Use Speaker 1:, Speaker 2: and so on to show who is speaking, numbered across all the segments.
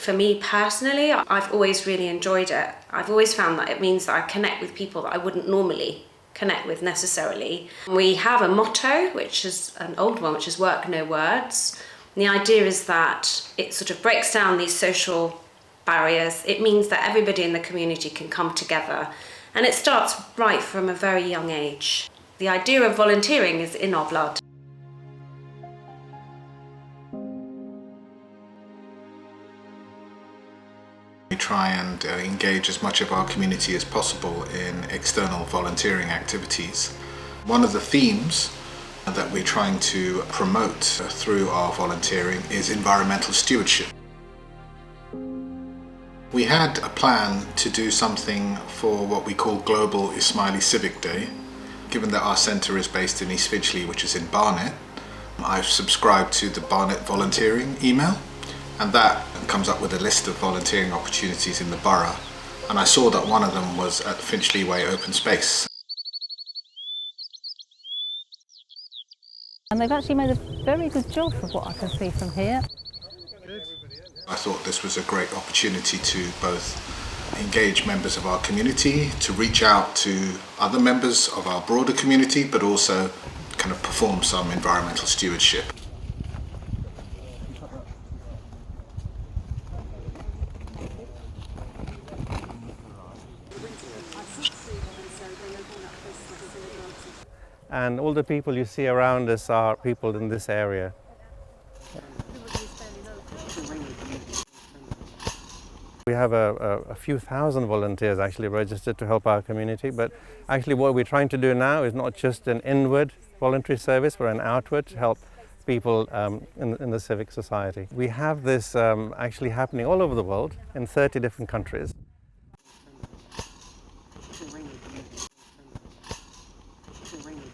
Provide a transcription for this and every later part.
Speaker 1: For me personally, I've always really enjoyed it. I've always found that it means that I connect with people that I wouldn't normally connect with necessarily. We have a motto, which is an old one, which is work, no words. And the idea is that it sort of breaks down these social barriers. It means that everybody in the community can come together, and it starts right from a very young age. The idea of volunteering is in our blood.
Speaker 2: We try and engage as much of our community as possible in external volunteering activities. One of the themes that we're trying to promote through our volunteering is environmental stewardship. We had a plan to do something for what we call Global Ismaili Civic Day. Given that our centre is based in East Finchley, which is in Barnet, I've subscribed to the Barnet volunteering email, and that comes up with a list of volunteering opportunities in the borough, and I saw that one of them was at Finchley Way Open Space.
Speaker 3: And they've actually made a very good job of what I can see from here.
Speaker 2: I thought this was a great opportunity to both engage members of our community, to reach out to other members of our broader community, but also kind of perform some environmental stewardship.
Speaker 4: And all the people you see around us are people in this area. We have a few thousand volunteers actually registered to help our community, but actually what we're trying to do now is not just an inward voluntary service, but an outward to help people in the civic society. We have this actually happening all over the world in 30 different countries.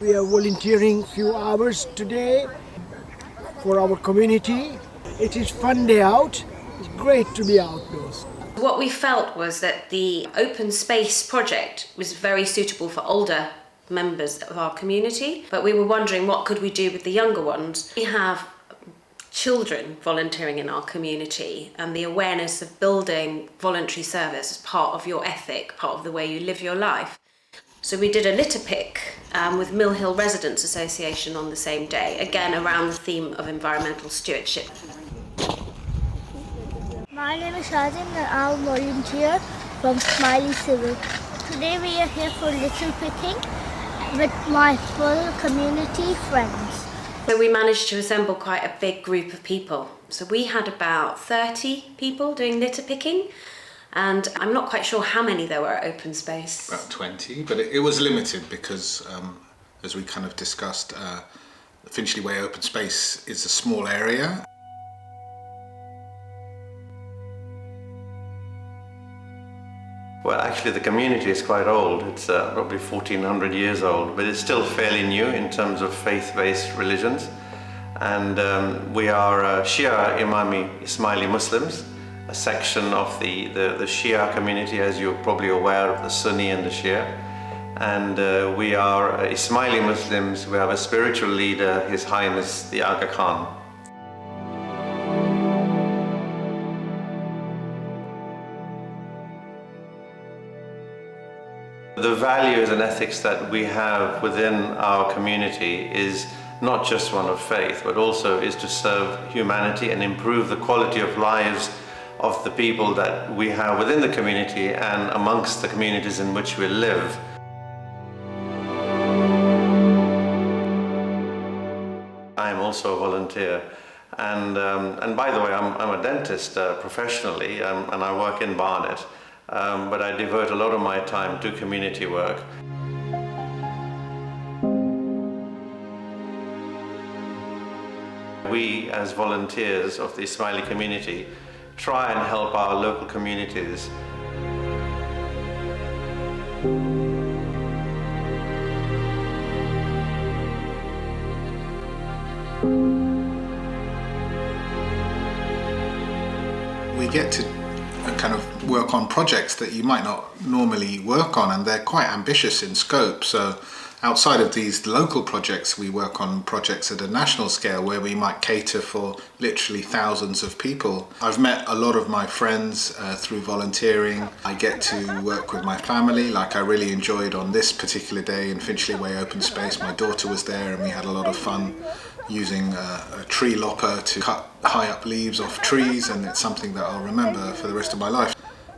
Speaker 5: We are volunteering a few hours today for our community. It is fun day out. It's great to be outdoors.
Speaker 1: What we felt was that the open space project was very suitable for older members of our community, but we were wondering what could we do with the younger ones. We have children volunteering in our community, and the awareness of building voluntary service as part of your ethic, part of the way you live your life. So we did a litter pick with Mill Hill Residents Association on the same day, again around the theme of environmental stewardship.
Speaker 6: My name is Shazin and I'm a volunteer from Ismaili Civic. Today we are here for litter picking with my full community friends.
Speaker 1: So we managed to assemble quite a big group of people. So we had about 30 people doing litter picking, and I'm not quite sure how many there were at open space.
Speaker 2: About 20, but it was limited because, as we kind of discussed, the Finchley Way Open Space is a small area.
Speaker 4: Well, actually the community is quite old. It's probably 1400 years old, but it's still fairly new in terms of faith-based religions. And we are Shia Imami Ismaili Muslims, a section of the Shia community, as you're probably aware of the Sunni and the Shia. And we are Ismaili Muslims. We have a spiritual leader, His Highness the Aga Khan. The values and ethics that we have within our community is not just one of faith, but also is to serve humanity and improve the quality of lives of the people that we have within the community and amongst the communities in which we live. I am also a volunteer, and by the way, I'm a dentist professionally, and I work in Barnet. But I devote a lot of my time to community work. We, as volunteers of the Ismaili community, try and help our local communities.
Speaker 2: We get to kind of work on projects that you might not normally work on, and they're quite ambitious in scope. So Outside of these local projects, we work on projects at a national scale where we might cater for literally thousands of people. I've met a lot of my friends through volunteering. I get to work with my family, like I really enjoyed on this particular day in Finchley Way Open Space. My daughter was there and we had a lot of fun using a tree lopper to cut high up leaves off trees, and it's something that I'll remember for the rest of my life.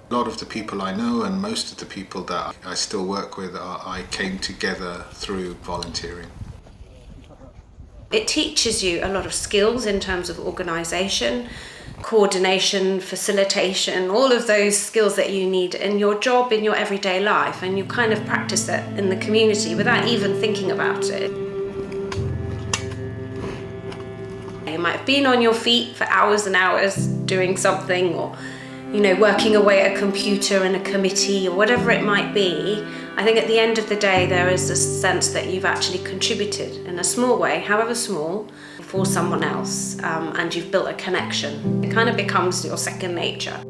Speaker 2: A lot of the people I know and most of the people that I still work with, I came together through volunteering.
Speaker 1: It teaches you a lot of skills in terms of organisation, coordination, facilitation, all of those skills that you need in your job, in your everyday life, and you kind of practice it in the community without even thinking about it. You might have been on your feet for hours and hours doing something, or working away at a computer in a committee or whatever it might be. I think at the end of the day there is a sense that you've actually contributed in a small way, however small, for someone else, and you've built a connection. It kind of becomes your second nature.